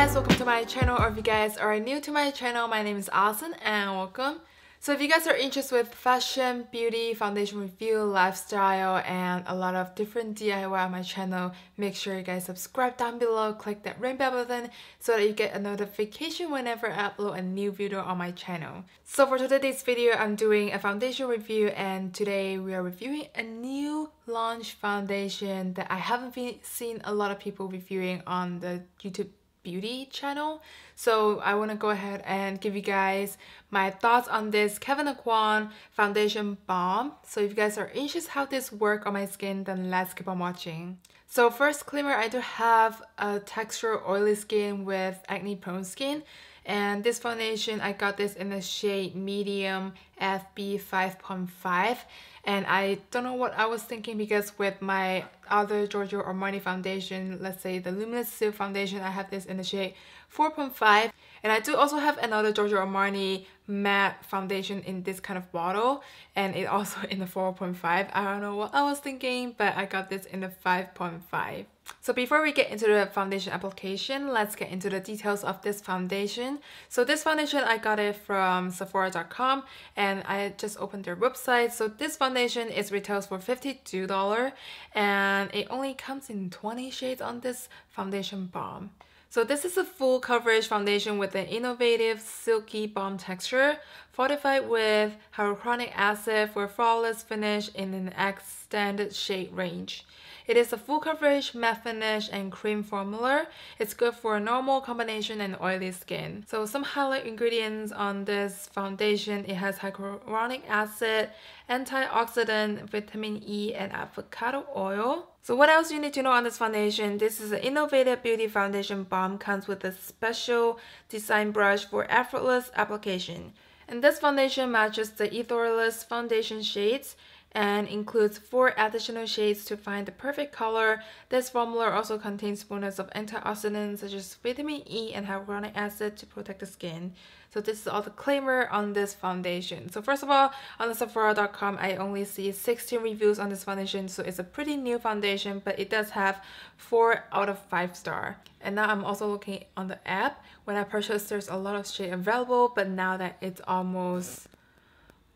guys, welcome to my channel, or if you guys are new to my channel, my name is Alison and welcome. So if you guys are interested with fashion, beauty, foundation review, lifestyle, and a lot of different DIY on my channel, make sure you guys subscribe down below, click that ring bell button so that you get a notification whenever I upload a new video on my channel. So for today's video, I'm doing a foundation review, and today we are reviewing a new launch foundation that I haven't seen a lot of people reviewing on the YouTube beauty channel. So I want to go ahead and give you guys my thoughts on this KEVYN AUCOIN foundation balm. So if you guys are interested how this works on my skin, then let's keep on watching. So first disclaimer, I do have a texture oily skin with acne prone skin, and this foundation, I got this in the shade medium FB 5.5, and I don't know what I was thinking, because with my other Giorgio Armani foundation, let's say the Luminous Silk foundation, I have this in the shade 4.5, and I do also have another Giorgio Armani matte foundation in this kind of bottle, and it also in the 4.5. I don't know what I was thinking, but I got this in the 5.5. So before we get into the foundation application, let's get into the details of this foundation. So this foundation, I got it from Sephora.com, and I just opened their website. So this foundation is retails for $52, and it only comes in 20 shades on this foundation balm. So this is a full coverage foundation with an innovative silky balm texture, fortified with hyaluronic acid for a flawless finish in an extended shade range. It is a full coverage matte finish and cream formula. It's good for normal, combination, and oily skin. So some highlight ingredients on this foundation: it has hyaluronic acid, antioxidant, vitamin E, and avocado oil. So what else you need to know on this foundation? This is an innovative beauty foundation balm, comes with a special design brush for effortless application. And this foundation matches the Etherless foundation shades and includes 4 additional shades to find the perfect color. This formula also contains bonus of antioxidants such as vitamin E and hyaluronic acid to protect the skin. So this is all the disclaimer on this foundation. So first of all, on the Sephora.com, I only see 16 reviews on this foundation, so it's a pretty new foundation, but it does have 4 out of 5 star. And now I'm also looking on the app. When I purchased, there's a lot of shade available, but now that it's almost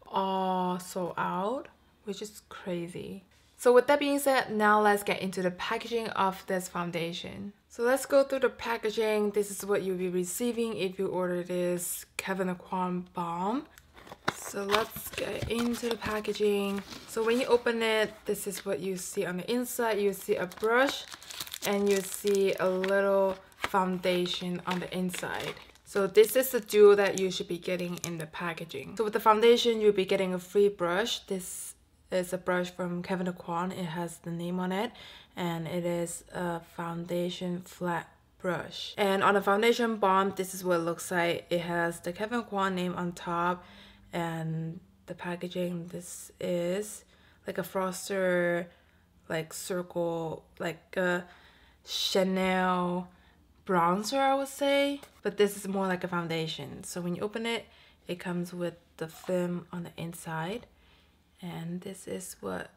all sold out, which is crazy. So with that being said, now let's get into the packaging of this foundation. So let's go through the packaging. This is what you'll be receiving if you order this KEVYN AUCOIN balm. So let's get into the packaging. So when you open it, this is what you see on the inside. You see a brush, and you see a little foundation on the inside. So this is the duo that you should be getting in the packaging. So with the foundation, you'll be getting a free brush. This is a brush from KEVYN AUCOIN. It has the name on it, and it is a foundation flat brush. And on the foundation balm, this is what it looks like. It has the KEVYN AUCOIN name on top, and the packaging, this is like a froster, like circle, like a Chanel bronzer, I would say, but this is more like a foundation. So when you open it, it comes with the film on the inside, and this is what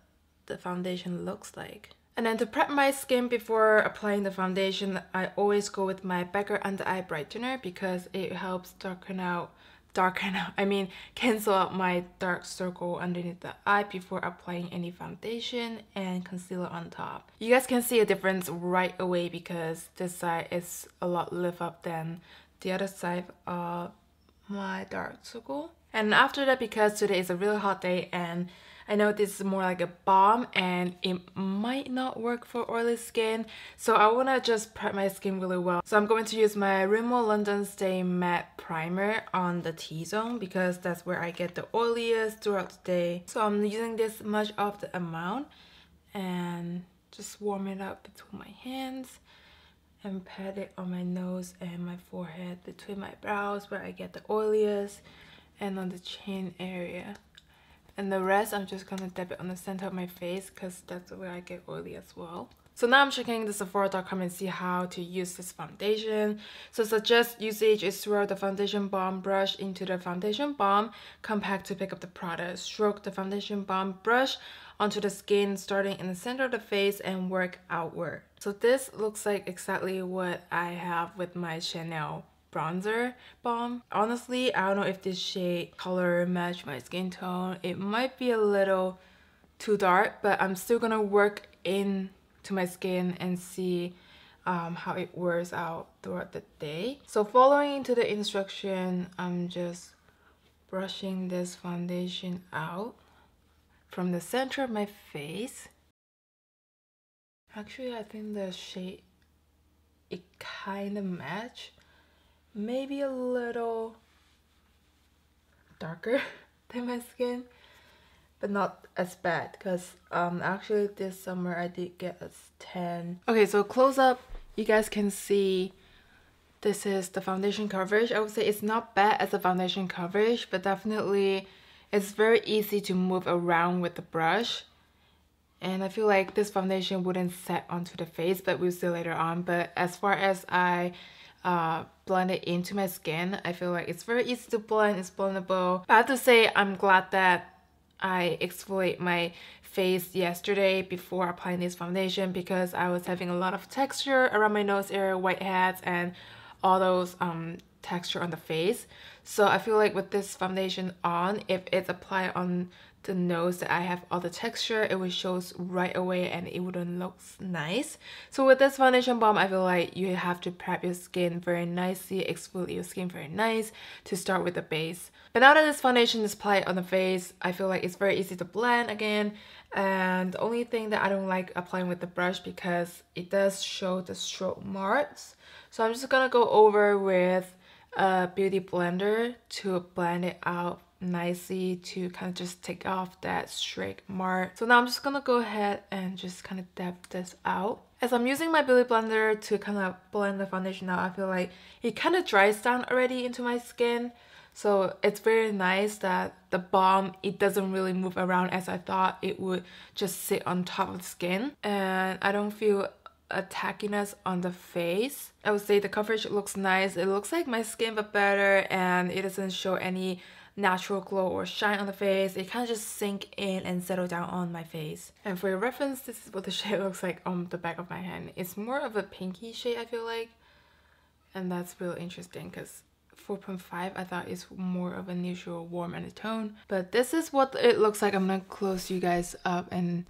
the foundation looks like. And then to prep my skin before applying the foundation, I always go with my Becca Under Eye Brightener, because it helps cancel out my dark circle underneath the eye before applying any foundation and concealer on top. You guys can see a difference right away, because this side is a lot lift up than the other side of my dark circle. And after that, because today is a really hot day, and I know this is more like a balm and it might not work for oily skin, so I want to just prep my skin really well. So I'm going to use my Rimmel London Stay Matte Primer on the T-zone, because that's where I get the oiliest throughout the day. So I'm using this much of the amount and just warm it up between my hands and pat it on my nose and my forehead, between my brows where I get the oiliest, and on the chin area. And the rest, I'm just gonna dab it on the center of my face, because that's where I get oily as well. So now I'm checking the Sephora.com and see how to use this foundation. So suggest usage is swirl the foundation balm brush into the foundation balm compact to pick up the product. Stroke the foundation balm brush onto the skin, starting in the center of the face and work outward. So this looks like exactly what I have with my Chanel bronzer balm. Honestly, I don't know if this shade color match my skin tone. It might be a little too dark, but I'm still gonna work into my skin and see how it wears out throughout the day. So following into the instruction, I'm just brushing this foundation out from the center of my face. Actually, I think the shade, it kind of match. Maybe a little darker than my skin, but not as bad, because actually this summer I did get a tan. Okay, so close up, you guys can see this is the foundation coverage. I would say it's not bad as a foundation coverage, but definitely it's very easy to move around with the brush. And I feel like this foundation wouldn't set onto the face, but we'll see later on. But as far as I blend it into my skin, I feel like it's very easy to blend, it's blendable. But I have to say, I'm glad that I exfoliate my face yesterday before applying this foundation, because I was having a lot of texture around my nose area, whiteheads, and all those texture on the face. So I feel like with this foundation on, if it's applied on the nose that I have all the texture, it would show right away and it wouldn't look nice. So with this foundation balm, I feel like you have to prep your skin very nicely, exfoliate your skin very nice to start with the base. But now that this foundation is applied on the face, I feel like it's very easy to blend again. And the only thing that I don't like applying with the brush, because it does show the stroke marks. So I'm just gonna go over with a beauty blender to blend it out nicely, to kind of just take off that streak mark. So now I'm just gonna go ahead and just kind of dab this out. As I'm using my beauty blender to kind of blend the foundation out, I feel like it kind of dries down already into my skin. So it's very nice that the balm, it doesn't really move around as I thought it would just sit on top of the skin. And I don't feel a tackiness on the face. I would say the coverage looks nice. It looks like my skin but better, and it doesn't show any natural glow or shine on the face. It kind of just sink in and settle down on my face. And for your reference, this is what the shade looks like on the back of my hand. It's more of a pinky shade, I feel like, and that's really interesting because 4.5 I thought is more of a neutral warm undertone. But this is what it looks like. I'm gonna close you guys up and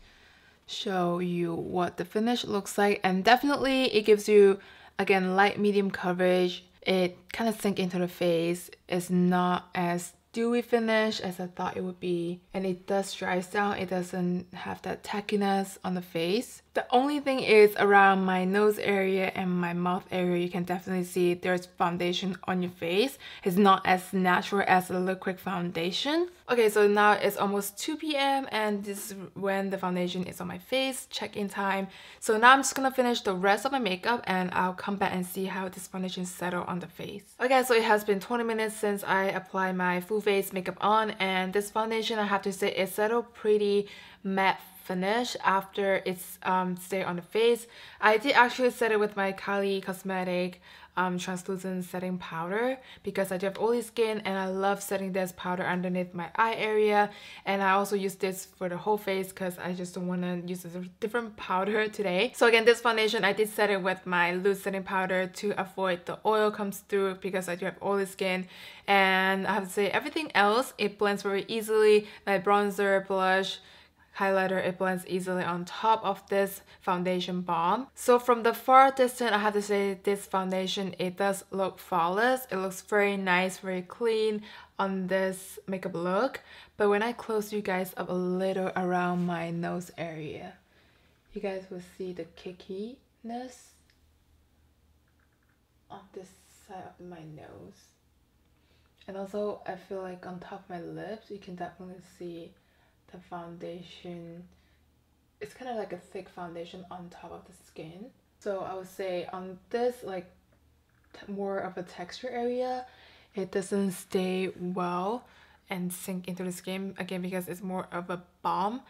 show you what the finish looks like. And definitely it gives you, again, light medium coverage. It kind of sinks into the face. It's not as dewy finish as I thought it would be, and it does dry down. It doesn't have that tackiness on the face. The only thing is around my nose area and my mouth area, you can definitely see there's foundation on your face. It's not as natural as a liquid foundation. Okay, so now it's almost 2 p.m. and this is when the foundation is on my face, check-in time. So now I'm just gonna finish the rest of my makeup and I'll come back and see how this foundation settled on the face. Okay, so it has been 20 minutes since I applied my full face makeup on, and this foundation, I have to say, it settled pretty matte finish after it's stayed on the face. I did actually set it with my Kylie Cosmetic translucent setting powder, because I do have oily skin and I love setting this powder underneath my eye area. And I also use this for the whole face because I just don't want to use a different powder today. So again, this foundation, I did set it with my loose setting powder to avoid the oil comes through, because I do have oily skin. And I have to say, everything else, it blends very easily. My bronzer, blush, highlighter, it blends easily on top of this foundation balm. So from the far distance, I have to say this foundation, it does look flawless. It looks very nice, very clean on this makeup look. But when I close you guys up a little around my nose area, you guys will see the kickiness on this side of my nose. And also, I feel like on top of my lips, you can definitely see the foundation. It's kind of like a thick foundation on top of the skin. So I would say on this, like, more of a texture area, it doesn't stay well and sink into the skin, again, because it's more of a balm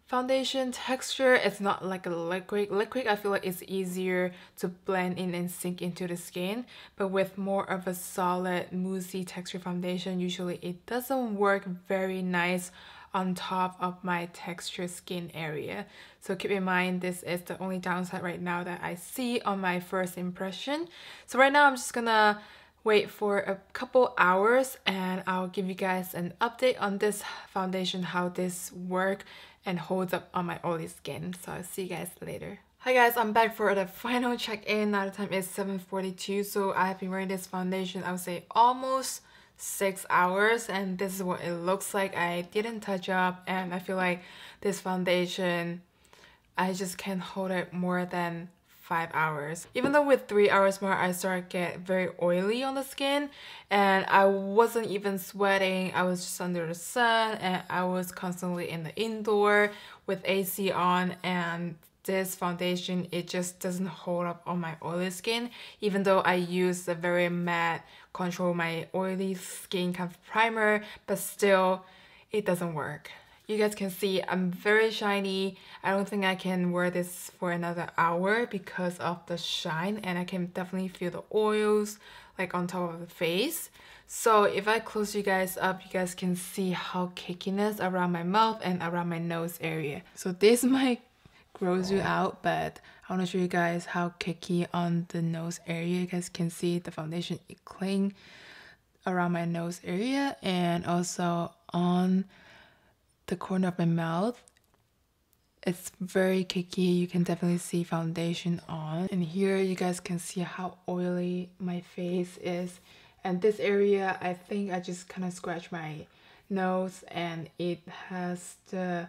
foundation texture. It's not like a liquid. I feel like it's easier to blend in and sink into the skin, but with more of a solid moussey texture foundation, usually it doesn't work very nice on top of my textured skin area. So keep in mind, this is the only downside right now that I see on my first impression. So right now I'm just gonna wait for a couple hours and I'll give you guys an update on this foundation, how this works and holds up on my oily skin. So I'll see you guys later. Hi guys, I'm back for the final check-in. Now the time is 7:42, so I have been wearing this foundation, I would say almost 6 hours, and this is what it looks like. I didn't touch up, and I feel like this foundation, I just can't hold it more than 5 hours. Even though with 3 hours more, I started to get very oily on the skin, and I wasn't even sweating. I was just under the sun, and I was constantly in the indoor with AC on, and this foundation, it just doesn't hold up on my oily skin, even though I use a very matte control my oily skin kind of primer, but still it doesn't work. You guys can see I'm very shiny. I don't think I can wear this for another hour because of the shine, and I can definitely feel the oils like on top of the face. So if I close you guys up, you guys can see how cakiness around my mouth and around my nose area. So this might gross you out, but I want to show you guys how cakey on the nose area. You guys can see the foundation, it cling around my nose area and also on the corner of my mouth. It's very cakey. You can definitely see foundation on, and here you guys can see how oily my face is. And this area, I think I just kind of scratched my nose and it has the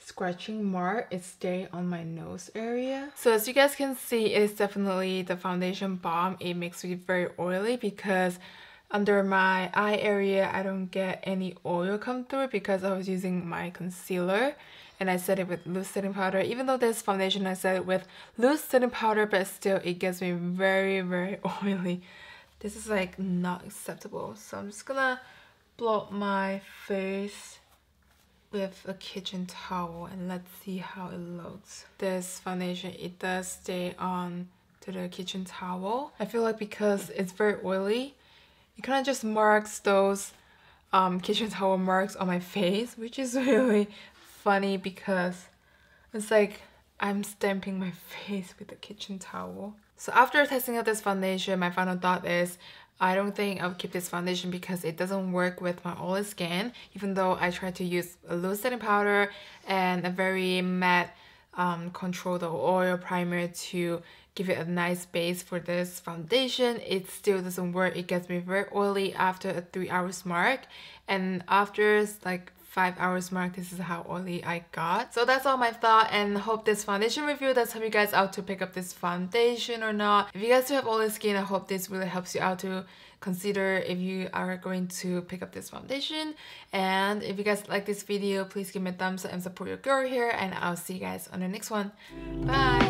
scratching mark. It stay on my nose area. So as you guys can see, it's definitely the foundation balm. It makes me very oily because under my eye area I don't get any oil come through because I was using my concealer and I set it with loose setting powder. Even though this foundation I set it with loose setting powder, but still it gets me very oily. This is like not acceptable. So I'm just gonna blow up my face with a kitchen towel and let's see how it looks. This foundation, it does stay on to the kitchen towel. I feel like because it's very oily, it kind of just marks those kitchen towel marks on my face, which is really funny because it's like I'm stamping my face with a kitchen towel. So after testing out this foundation, my final thought is I don't think I'll keep this foundation because it doesn't work with my oily skin, even though I tried to use a loose setting powder and a very matte control the oil primer to give it a nice base for this foundation. It still doesn't work. It gets me very oily after a 3 hours mark, and after like 5 hours mark, this is how oily I got. So that's all my thought, and hope this foundation review does help you guys out to pick up this foundation or not. If you guys do have oily skin, I hope this really helps you out to consider if you are going to pick up this foundation. And if you guys like this video, please give me a thumbs up and support your girl here, and I'll see you guys on the next one. Bye!